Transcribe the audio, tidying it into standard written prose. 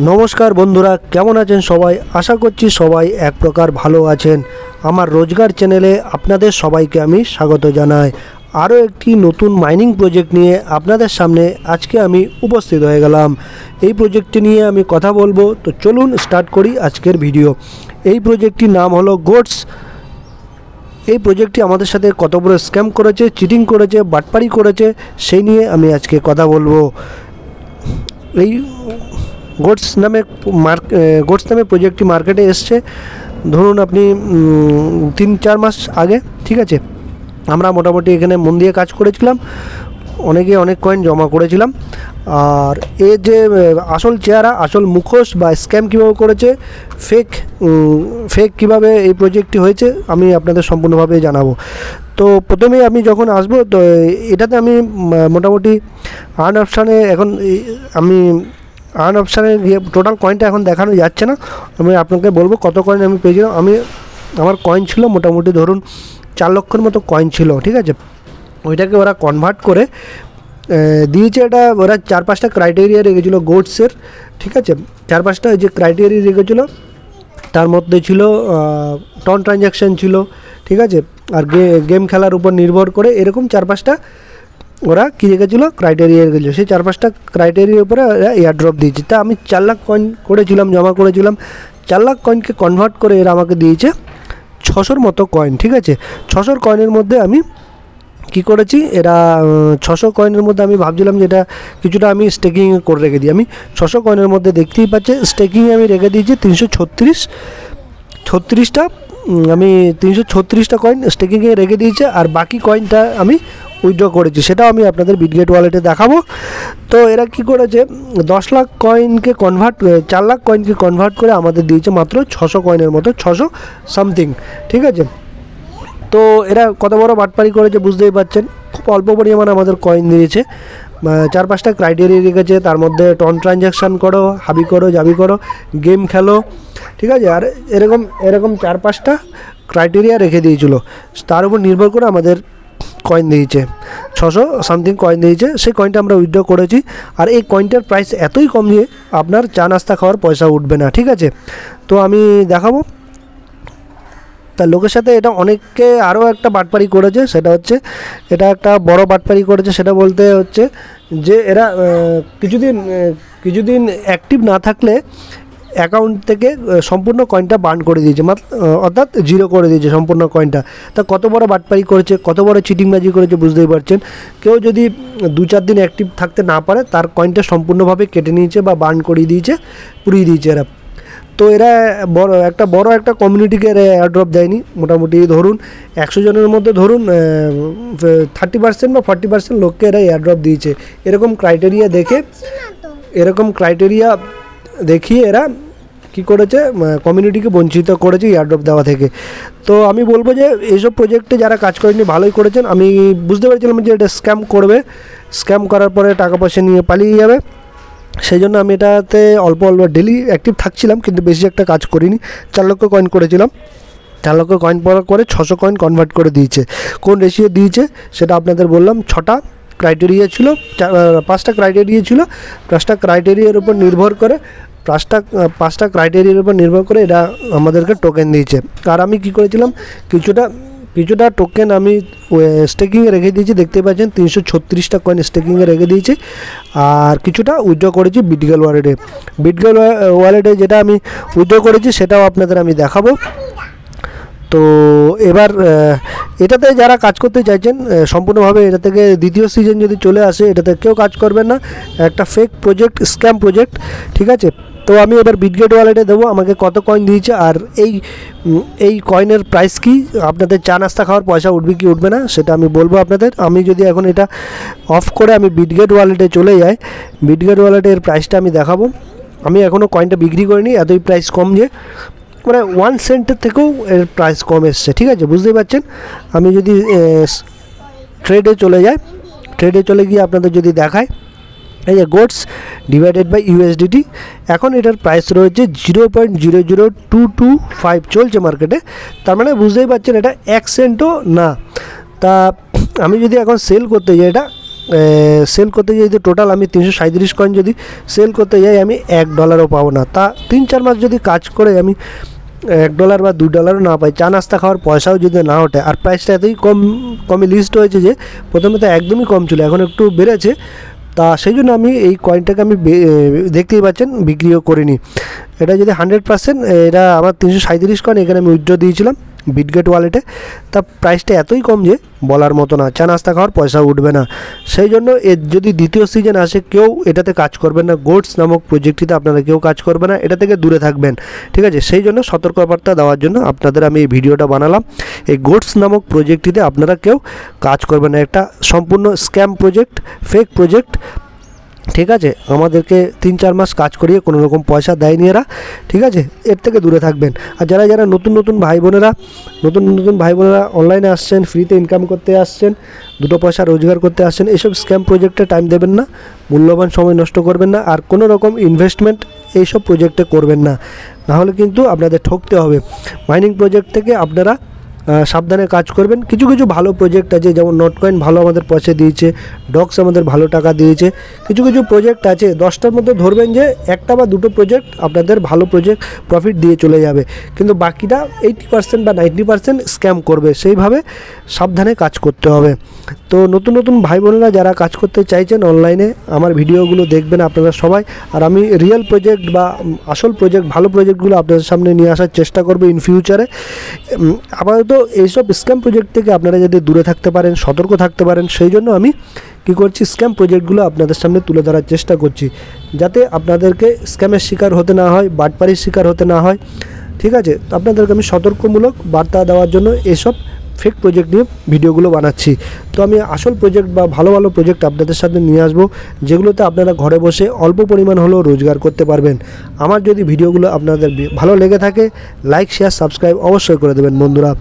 নমস্কার বন্ধুরা, কেমন আছেন সবাই? আশা করছি সবাই এক প্রকার ভালো আছেন। আমার রোজগার চ্যানেলে আপনাদের সবাইকে আমি স্বাগত জানাই। আরও একটি নতুন মাইনিং প্রজেক্ট নিয়ে আপনাদের সামনে আজকে আমি উপস্থিত হয়ে গেলাম। এই প্রজেক্টটি নিয়ে আমি কথা বলবো, তো চলুন স্টার্ট করি আজকের ভিডিও। এই প্রজেক্টটির নাম হলো গোটস। এই প্রজেক্টটি আমাদের সাথে কত বড় স্ক্যাম করেছে, চিটিং করেছে, বাটপারি করেছে, সেই নিয়ে আমি আজকে কথা বলবো। এই গোটস নামে প্রজেক্টটি মার্কেটে এসছে ধরুন আপনি 3-4 মাস আগে। ঠিক আছে, আমরা মোটামুটি এখানে মন দিয়ে কাজ করেছিলাম, অনেকে অনেক কয়েন জমা করেছিলাম। আর এর যে আসল চেহারা, আসল মুখোশ বা স্ক্যাম কীভাবে করেছে, ফেক কীভাবে এই প্রজেক্টটি হয়েছে, আমি আপনাদের সম্পূর্ণভাবে জানাবো। তো প্রথমে আমি যখন আসবো, তো এটাতে আমি মোটামুটি আর্ন অপশানে গিয়ে টোটাল কয়েনটা এখন দেখানো যাচ্ছে না। আমি আপনাকে বলবো কত কয়েন আমি পেয়েছিলাম। আমার কয়েন ছিল মোটামুটি ধরুন 4 লক্ষের মতো কয়েন ছিল। ঠিক আছে, ওইটাকে ওরা কনভার্ট করে দিয়েছে। এটা ওরা 4-5টা ক্রাইটেরিয়া রেখেছিলো গোটসের। ঠিক আছে, 4-5টা যে ক্রাইটেরিয়া রেখেছিলো, তার মধ্যে ছিল টন ট্রানজ্যাকশান ছিল। ঠিক আছে, আর গেম খেলার উপর নির্ভর করে এরকম 4-5টা ওরা কী রেখেছিলো, ক্রাইটেরিয়া রেখেছিলো। সেই 4-5টা ক্রাইটেরিয়ার উপরে ওরা এয়ারড্রপ দিয়েছে। তা আমি 4 লাখ কয়েন জমা করেছিলাম। 4 লাখ কয়েনকে কনভার্ট করে এরা আমাকে দিয়েছে 600 মতো কয়েন। ঠিক আছে, 600 কয়েনের মধ্যে আমি কী করেছি, এরা 600 কয়েনের মধ্যে আমি ভাবছিলাম যে এটা কিছুটা আমি স্টেকিং করে রেখে দিই। আমি 600 কয়েনের মধ্যে দেখতেই পাচ্ছি স্টেকিংয়ে আমি রেখে দিয়েছি 336টা। আমি 336টা কয়েন স্টেকিংয়ে রেখে দিয়েছি, আর বাকি কয়েনটা আমি উইথড্র করেছি, সেটাও আমি আপনাদের বিটগেট ওয়ালেটে দেখাবো। তো এরা কি করেছে, 4 লাখ কয়েনকে কনভার্ট করে আমাদের দিয়েছে মাত্র 600 কয়েনের মতো, 600 সামথিং। ঠিক আছে, তো এরা কত বড় বাটপারি করেছে বুঝতেই পারছেন। খুব অল্প পরিমাণে আমাদের কয়েন দিয়েছে। 4-5টা ক্রাইটেরিয়া রেখেছে, তার মধ্যে টন ট্রানজ্যাকশান করো, হাবি করো, জাবি করো, গেম খেলো। ঠিক আছে, আর এরকম 4-5টা ক্রাইটেরিয়া রেখে দিয়েছিলো। তার উপর নির্ভর করে আমাদের কয়েন দিয়েছে 600 সামথিং কয়েন দিয়েছে। সেই কয়েনটা আমরা উইথড্র করেছি। আর এই কয়েনটার প্রাইস এতই কম যে আপনার চা নাস্তা খাওয়ার পয়সা উঠবে না। ঠিক আছে, তো আমি দেখাবো। তার লোকের সাথে এটা অনেককে আরও একটা বাটপারি করেছে, সেটা হচ্ছে এটা একটা বড় বাটপারি করেছে। সেটা বলতে হচ্ছে যে এরা কিছুদিন অ্যাক্টিভ না থাকলে অ্যাকাউন্ট থেকে সম্পূর্ণ কয়েনটা বার্ন করে দিয়েছে, অর্থাৎ জিরো করে দিয়েছে সম্পূর্ণ কয়েনটা। তা কত বড় বাটপারি করেছে, কত বড় চিটিংবাজি করেছে বুঝতেই পারছেন। কেউ যদি 2-4 দিন অ্যাক্টিভ থাকতে না পারে, তার কয়েনটা সম্পূর্ণভাবে কেটে নিয়েছে বা বার্ন করিয়ে দিয়েছে, পুড়িয়ে দিয়েছে এরা। তো এরা বড় একটা কমিউনিটিকে এরা এয়ারড্রপ দেয়নি। মোটামুটি ধরুন 100 জনের মধ্যে ধরুন 30% বা 40% লোককে এরা এয়ারড্রপ দিয়েছে। এরকম ক্রাইটেরিয়া দেখিয়ে এরা কী করেছে, কমিউনিটিকে বঞ্চিত করেছে এয়ারড্রপ দেওয়া থেকে। তো আমি বলবো যে এইসব প্রজেক্টে যারা কাজ করেনি ভালোই করেছেন। আমি বুঝতে পেরেছিলাম যে এটা স্ক্যাম করার পরে টাকা পয়সা নিয়ে পালিয়ে যাবে। সেই জন্য আমি এটাতে অল্প ডেলি অ্যাক্টিভ থাকছিলাম, কিন্তু বেশি একটা কাজ করিনি। 4 লক্ষ কয়েন করেছিলাম। 4 লক্ষ কয়েন পড়ার করে 600 কয়েন কনভার্ট করে দিয়েছে। কোন রেশিও দিয়েছে সেটা আপনাদের বললাম। 5টা ক্রাইটেরিয়া ছিল। 5টা ক্রাইটেরিয়ার উপর নির্ভর করে 5টা ক্রাইটেরিয়ার উপর নির্ভর করে এরা আমাদেরকে টোকেন দিয়েছে। আর আমি কী করেছিলাম, কিছুটা টোকেন আমি স্টেকিংয়ে রেখে দিয়েছি। দেখতে পাচ্ছেন 336টা কয়েন স্টেকিংয়ে রেখে দিয়েছি, আর কিছুটা উইথড্র করেছি বিটগেট ওয়ালেটে। যেটা আমি উইথড্র করেছি সেটাও আপনাদের আমি দেখাবো। তো এবার এটাতে যারা কাজ করতে চাইছেন সম্পূর্ণভাবে, এটা থেকে দ্বিতীয় সিজন যদি চলে আসে, এটাতে কেউ কাজ করবেন না। একটা ফেক প্রজেক্ট, স্ক্যাম প্রজেক্ট। ঠিক আছে, তো আমি এবার বিটগেট ওয়ালেটে দেবো আমাকে কত কয়েন দিয়েছে, আর এই কয়েনের প্রাইস কি, আপনাদের চা নাস্তা খাওয়ার পয়সা উঠবে কি উঠবে না সেটা আমি বলবো আপনাদের। আমি যদি এখন এটা অফ করে আমি বিটগেট ওয়ালেটে চলে যাই, বিটগেট ওয়ালেটের প্রাইসটা আমি দেখাবো। আমি এখনও কয়েনটা বিক্রি করিনি, এতই প্রাইস কম যে মানে 1 সেন্টের থেকেও এর প্রাইস কম এসছে। ঠিক আছে, বুঝতেই পারছেন। আমি যদি ট্রেডে চলে গিয়ে আপনাদের যদি দেখায়, এই যে গোটস ডিভাইডেড বাই ইউএসডিটি, এখন এটার প্রাইস রয়েছে 0.00225 চলছে মার্কেটে। তার মানে বুঝতেই পারছেন এটা 1 সেন্টও না। তা আমি যদি এখন সেল করতে যাই, এটা সেল করতে যাই, টোটাল আমি 337 কয়েন যদি সেল করতে যাই আমি $1 পাবো না। তা 3-4 মাস যদি কাজ করে আমি $1 বা $2 না পাই, চা নাস্তা খাওয়ার পয়সাও যদি না ওঠে, আর প্রাইসটা এতই কমে লিস্ট হয়েছে যে প্রথমে তো একদমই কম ছিল, এখন একটু বেড়েছে। তা সেই জন্য আমি এই কয়েনটাকে আমি দেখতেই পাচ্ছেন বিক্রিও করিনি। এটা যদি 100%, এটা আমার 337 কয়েন এখানে আমি উইথড্র দিয়েছিলাম বিটগেট ওয়ালেটে। তা প্রাইসটা এতই কম যে বলার মতো না, চা নাস্তা খাওয়ার পয়সা উঠবে না। সেই জন্য এর যদি দ্বিতীয় সিজন আসে কেউ এটাতে কাজ করবেন না, গোটস নামক প্রজেক্টটিতে আপনারা কেউ কাজ করবে না, এটা থেকে দূরে থাকবেন, ঠিক আছে? সেই জন্য সতর্কবার্তা দেওয়ার জন্য আপনাদের আমি এই ভিডিওটা বানালাম। এই গোটস নামক প্রজেক্টটিতে আপনারা কেউ কাজ করবেন না, একটা সম্পূর্ণ স্ক্যাম প্রজেক্ট, ফেক প্রজেক্ট, ঠিক আছে? আমাদেরকে 3-4 মাস কাজ করিয়ে কোনো রকম পয়সা দেয়নি এরা, ঠিক আছে? এর থেকে দূরে থাকবেন। আর যারা নতুন ভাই বোনেরা অনলাইনে আসছেন, ফ্রিতে ইনকাম করতে আসছেন, দুটো পয়সা রোজগার করতে আসছেন, এইসব স্ক্যাম প্রজেক্টে টাইম দেবেন না, মূল্যবান সময় নষ্ট করবেন না, আর কোনো রকম ইনভেস্টমেন্ট এইসব প্রজেক্টে করবেন না, নাহলে কিন্তু আপনাদের ঠকতে হবে। মাইনিং প্রজেক্ট থেকে আপনারা সাবধানে কাজ করবেন। কিছু ভালো প্রজেক্ট আছে, যেমন নটকয়েন ভালো আমাদের পয়সা দিয়েছে, ডক্স আমাদের ভালো টাকা দিয়েছে। কিছু প্রজেক্ট আছে, 10টার মধ্যে ধরবেন যে 1টা বা 2টো প্রজেক্ট আপনাদের ভালো প্রজেক্ট প্রফিট দিয়ে চলে যাবে, কিন্তু বাকিটা 80% বা 90% স্ক্যাম করবে। সেইভাবে সাবধানে কাজ করতে হবে। তো নতুন ভাই বোনেরা যারা কাজ করতে চাইছেন অনলাইনে, আমার ভিডিওগুলো দেখবেন আপনারা সবাই। আর আমি রিয়েল প্রজেক্ট বা আসল প্রজেক্ট, ভালো প্রজেক্টগুলো আপনাদের সামনে নিয়ে আসার চেষ্টা করবো ইন ফিউচারে। আপাতত এইসব স্ক্যাম প্রজেক্ট থেকে আপনারা যদি দূরে থাকতে পারেন, সতর্ক থাকতে পারেন, সেই জন্য আমি কী করছি, স্ক্যাম প্রজেক্টগুলো আপনাদের সামনে তুলে ধরার চেষ্টা করছি, যাতে আপনাদেরকে স্ক্যামের শিকার হতে না হয়, বাটপাড়ির শিকার হতে না হয়, ঠিক আছে? তো আপনাদেরকে আমি সতর্কমূলক বার্তা দেওয়ার জন্য এসব ফেক প্রজেক্ট নিয়ে ভিডিওগুলো বানাচ্ছি। তো আমি আসল প্রজেক্ট বা ভালো প্রজেক্ট আপনাদের সাথে নিয়ে আসবো, যেগুলোতে আপনারা ঘরে বসে অল্প পরিমাণ হলেও রোজগার করতে পারবেন। আমার যদি ভিডিওগুলো আপনাদের ভালো লেগে থাকে, লাইক, শেয়ার, সাবস্ক্রাইব অবশ্যই করে দেবেন বন্ধুরা।